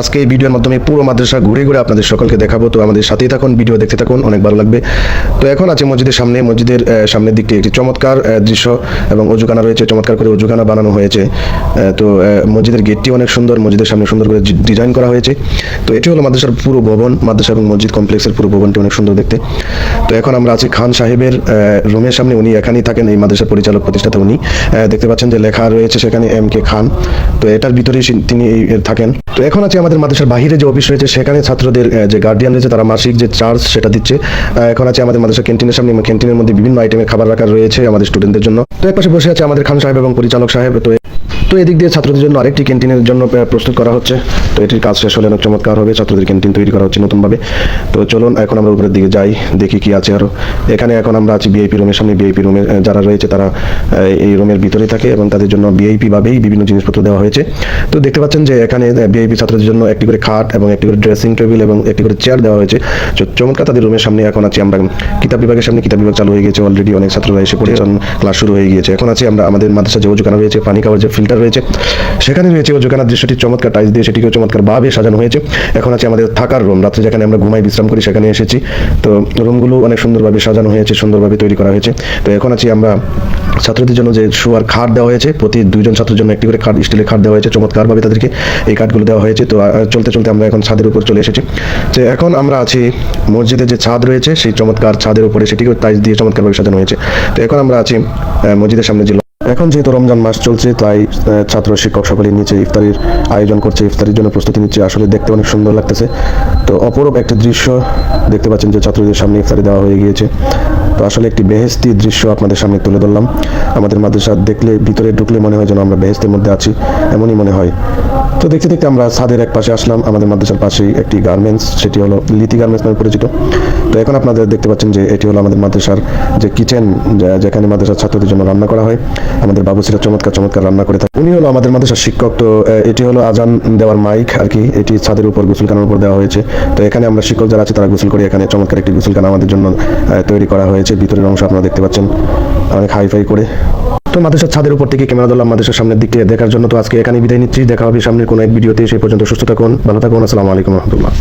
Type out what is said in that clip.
আজকে এই ভিডিওর মাধ্যমে পুরো মাদ্রাসা ঘুরে ঘুরে আপনাদের সকলকে দেখাবো। তো আমাদের সাথেই থাকুন, ভিডিও দেখতে থাকুন, অনেক ভালো লাগবে। তো এখন আছে মসজিদের সামনে, মসজিদের সামনের দিকটি একটি চমৎকার দৃশ্য এবং অজুখানা রয়েছে, চমৎকার করে অজুখানা বানানো হয়েছে। তো মসজিদের গেটটি অনেক সুন্দর, মসজিদের সামনে সুন্দর করে ডিজাইন করা হয়েছে। তো এটি হলো মাদ্রাসার পুরো ভবন, মাদ্রাসা এবং মসজিদ কমপ্লেক্সের পুরো ভবনটি অনেক সুন্দর দেখতে। তো এখন আমরা আছি খান সাহেবের রুমের সামনে, উনি এখানেই থাকেন, এই মাদ্রাসার পরিচালক প্রতিষ্ঠাতা উনি। দেখতে পাচ্ছেন যে লেখা রয়েছে সেখানে MK খান। তো এটার ভিতরেই তিনি থাকেন। তো এখন আছে আমাদের মাদ্রাসার বাহিরে যে অফিস রয়েছে, সেখানে ছাত্রদের যে গার্ডিয়ান রয়েছে তারা মাসিক যে চার্জ সেটা দিচ্ছে। এখন আছে আমাদের মাদ্রাসা ক্যান্টিনের সামনে, ক্যান্টিনের মধ্যে বিভিন্ন আইটেমের খাবার রাখা রয়েছে আমাদের স্টুডেন্টদের জন্য। তো এক পাশে বসে আছে আমাদের খান সাহেব এবং পরিচালক সাহেব। তো এদিক দিয়ে ছাত্রদের জন্য আরেকটি ক্যান্টিনের জন্য প্রস্তুত করা হচ্ছে। তো এটির কাজ শেষ হলে অনেক চমৎকার হবে, ছাত্রদের ক্যান্টিন তৈরি করা হচ্ছে নতুনভাবে। তো চলুন এখন আমরা উপরের দিকে যাই, দেখি কি আছে আরো। এখানে এখন আমরা আছি VIP রুমের সামনে। VIP রুমে যারা রয়েছে তারা এই রুমের ভিতরে থাকে এবং তাদের জন্য VIP ভাবেই বিভিন্ন জিনিসপত্র দেওয়া হয়েছে। তো দেখতে পাচ্ছেন যে এখানে VIP ছাত্রদের জন্য একটি করে খাট এবং একটি করে ড্রেসিং টেবিল এবং একটি করে চেয়ার দেওয়া হয়েছে। চমৎকার তাদের রুমের সামনে। এখন আছি আমরা কিতাব বিভাগের সামনে, কিতাব বিভাগ চালু হয়ে গেছে অলরেডি, অনেক ছাত্ররা এসে পড়েছে, ক্লাস শুরু হয়ে গিয়েছে। এখন আছি আমরা আমাদের মাদ্রাসা যে অজুখানা রয়েছে, পানি খাওয়ার যে ফিল্টার রয়েছে সেখানে রয়েছে অজুখানার দৃশ্যটি চমৎকার টাইলস দিয়ে সেটিকেও চমৎকার ভাবে সাজানো হয়েছে। এখন আছে আমাদের থাকার রুম, রাত্রে যেখানে আমরা ঘুমাই বিশ্রাম করি সেখানে এসেছি। তো রুমগুলো অনেক সুন্দরভাবে সাজানো হয়েছে, সুন্দরভাবে তৈরি করা হয়েছে। তো এখন আছি আমরা ছাত্রদের জন্য যে শোয়ার খাট দেওয়া হয়েছে, প্রতি 2জন ছাত্রের জন্য একটি করে খাট, স্টিলের খাট দেওয়া হয়েছে, চমৎকারভাবে তাদেরকে এই খাটগুলো দেওয়া হয়েছে। তো চলতে চলতে আমরা এখন ছাদের উপর চলে এসেছি। যে এখন আমরা আছি মসজিদের যে ছাদ রয়েছে সেই চমৎকার ছাদের উপরে, সেটিকেও টাইলস দিয়ে চমৎকারভাবে সাজানো হয়েছে। তো এখন আমরা আছি মসজিদের সামনে। এখন যেহেতু রমজান মাস চলছে, তাই ছাত্র শিক্ষক সকলে নিচে ইফতারির আয়োজন করছে, ইফতারির জন্য প্রস্তুতি নিচ্ছে। আসলে দেখতে অনেক সুন্দর লাগতেছে। তো অপরূপ একটা দৃশ্য দেখতে পাচ্ছেন যে ছাত্রদের সামনে ইফতারি দেওয়া হয়ে গিয়েছে। তো আসলে একটি বেহেশতি দৃশ্য আপনাদের সামনে তুলে ধরলাম। আমাদের মাদ্রাসা দেখলে, ভিতরে ঢুকলে মনে হয় যেন আমরা বেহেশতের মধ্যে আছি, এমনই মনে হয়। তো দেখতে দেখতে আমরা ছাদের এক পাশে আসলাম। আমাদের মাদ্রাসার পাশেই একটি গার্মেন্টস, সেটি হলো লিতি গার্মেন্টস নামে পরিচিত। তো এখন আপনাদের দেখতে পাচ্ছেন যে এটি হলো আমাদের মাদ্রাসার যে কিচেন, যেখানে মাদ্রাসার ছাত্রদের জন্য রান্না করা হয়। আমাদের বাবুসিরা চমৎকার চমৎকার রান্না করে থাকে। উনি হলো আমাদের মাদ্রাসার শিক্ষক। তো এটি হলো আজান দেওয়ার মাইক আর কি, এটি ছাদের উপর গোসলখানার উপর দেওয়া হয়েছে। তো এখানে আমরা শিক্ষক যারা আছে তারা গোসল করি। এখানে চমৎকার একটি গোসলখানা আমাদের জন্য তৈরি করা হয়েছে। ভিতরের অংশ আপনারা দেখতে পাচ্ছেন অনেক হাইফাই করে। তো মাদ্রাসার ছাদের উপর থেকে ক্যামেরা ধরলাম মাদ্রাসার সামনের দিকে দেখার জন্য। তো আজকে এখানে বিদায় নিচ্ছি, দেখা হবে সামনের কোনো এক ভিডিওতে। সেই পর্যন্ত সুস্থ থাকুন, ভালো থাকুন। আসসালামু আলাইকুম রহমতুল্লাহ।